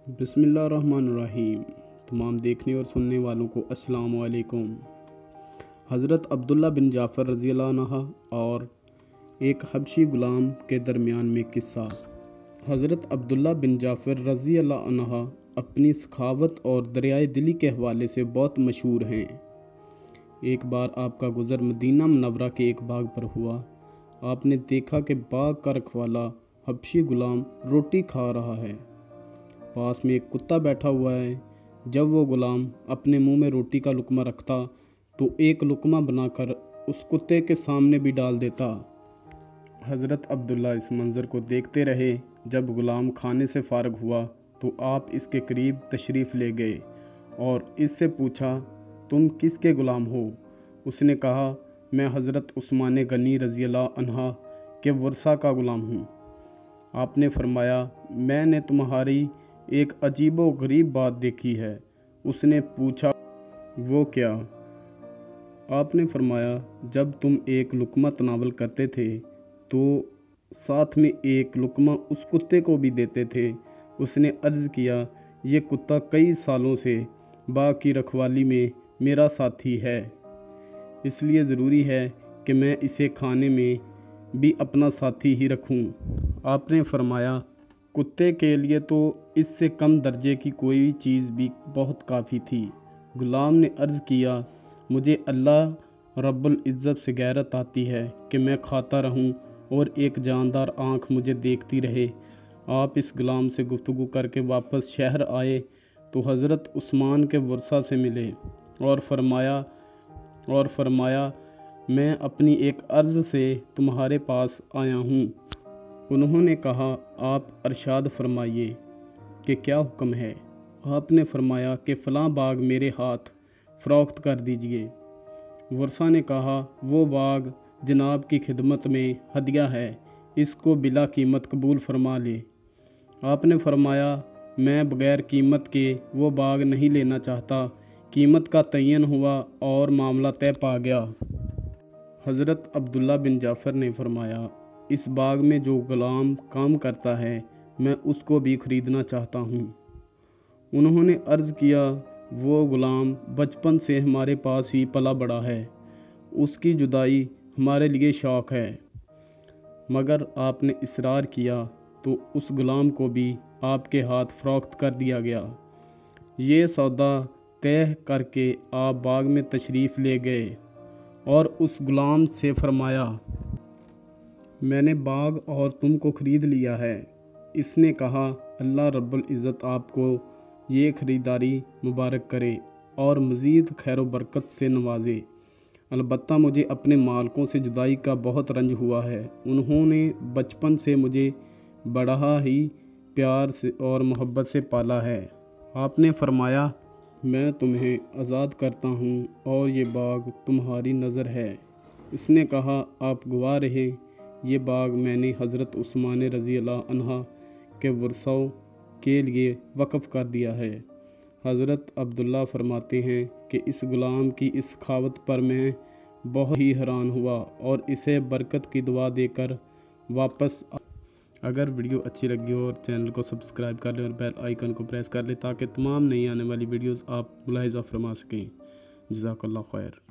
بسم اللہ الرحمن الرحیم۔ تمام دیکھنے اور سننے والوں کو السلام علیکم۔ حضرت عبداللہ بن جعفر رضی اللہ عنہ اور ایک حبشی غلام کے درمیان میں قصہ۔ حضرت عبداللہ بن جعفر رضی اللہ عنہ اپنی سخاوت اور دریائے دلی کے حوالے سے بہت مشہور ہیں۔ ایک بار آپ کا گزر مدینہ منورہ کے ایک باغ پر ہوا۔ آپ نے دیکھا کہ باغ کا رکھوالا حبشی غلام روٹی کھا رہا ہے۔ پاس میں ایک کتا بیٹھا ہوا ہے۔ جب وہ غلام اپنے منہ میں روٹی کا لقمہ رکھتا تو ایک لقمہ بنا کر اس کتے کے سامنے بھی ڈال دیتا۔ حضرت عبداللہ اس منظر کو دیکھتے رہے۔ جب غلام کھانے سے فارغ ہوا تو آپ اس کے قریب تشریف لے گئے اور اس سے پوچھا، تم کس کے غلام ہو؟ اس نے کہا، میں حضرت عثمان غنی رضی اللہ عنہ کے ورثہ کا غلام ہوں۔ آپ نے فرمایا، میں نے تمہاری ایک عجیب و غریب بات دیکھی ہے۔ اس نے پوچھا، وہ کیا؟ آپ نے فرمایا، جب تم ایک لقمہ تناول کرتے تھے تو ساتھ میں ایک لقمہ اس کتے کو بھی دیتے تھے۔ اس نے عرض کیا، یہ کتا کئی سالوں سے باغ کی رکھوالی میں میرا ساتھی ہے، اس لیے ضروری ہے کہ میں اسے کھانے میں بھی اپنا ساتھی ہی رکھوں۔ آپ نے فرمایا، کتے کے لیے تو اس سے کم درجے کی کوئی چیز بھی بہت کافی تھی۔ غلام نے عرض کیا، مجھے اللہ رب العزت سے غیرت آتی ہے کہ میں کھاتا رہوں اور ایک جاندار آنکھ مجھے دیکھتی رہے۔ آپ اس غلام سے گفتگو کر کے واپس شہر آئے تو حضرت عثمان کے ورثہ سے ملے اور فرمایا میں اپنی ایک عرض سے تمہارے پاس آیا ہوں۔ انہوں نے کہا، آپ ارشاد فرمائیے کہ کیا حکم ہے؟ آپ نے فرمایا کہ فلاں باغ میرے ہاتھ فروخت کر دیجئے۔ ورثہ نے کہا، وہ باغ جناب کی خدمت میں ہدیہ ہے، اس کو بلا قیمت قبول فرما لے۔ آپ نے فرمایا، میں بغیر قیمت کے وہ باغ نہیں لینا چاہتا۔ قیمت کا تعین ہوا اور معاملہ طے پا گیا۔ حضرت عبداللہ بن جعفر نے فرمایا، اس باغ میں جو غلام کام کرتا ہے میں اس کو بھی خریدنا چاہتا ہوں۔ انہوں نے عرض کیا، وہ غلام بچپن سے ہمارے پاس ہی پلا بڑا ہے، اس کی جدائی ہمارے لیے شوق ہے۔ مگر آپ نے اصرار کیا تو اس غلام کو بھی آپ کے ہاتھ فروخت کر دیا گیا۔ یہ سودا طے کر کے آپ باغ میں تشریف لے گئے اور اس غلام سے فرمایا، میں نے باغ اور تم کو خرید لیا ہے۔ اس نے کہا، اللہ رب العزت آپ کو یہ خریداری مبارک کرے اور مزید خیر و برکت سے نوازے۔ البتہ مجھے اپنے مالکوں سے جدائی کا بہت رنج ہوا ہے۔ انہوں نے بچپن سے مجھے بڑا ہی پیار سے اور محبت سے پالا ہے۔ آپ نے فرمایا، میں تمہیں آزاد کرتا ہوں اور یہ باغ تمہاری نذر ہے۔ اس نے کہا، آپ گواہ رہیں، یہ باغ میں نے حضرت عثمان رضی اللہ عنہ کے ورثوں کے لیے وقف کر دیا ہے۔ حضرت عبداللہ فرماتے ہیں کہ اس غلام کی اس سخاوت پر میں بہت ہی حیران ہوا اور اسے برکت کی دعا دے کر واپس اگر ویڈیو اچھی لگی ہو اور چینل کو سبسکرائب کر لیں اور بیل آئیکن کو پریس کر لیں تاکہ تمام نئی آنے والی ویڈیوز آپ ملاحظہ فرما سکیں۔ جزاک اللہ خیر۔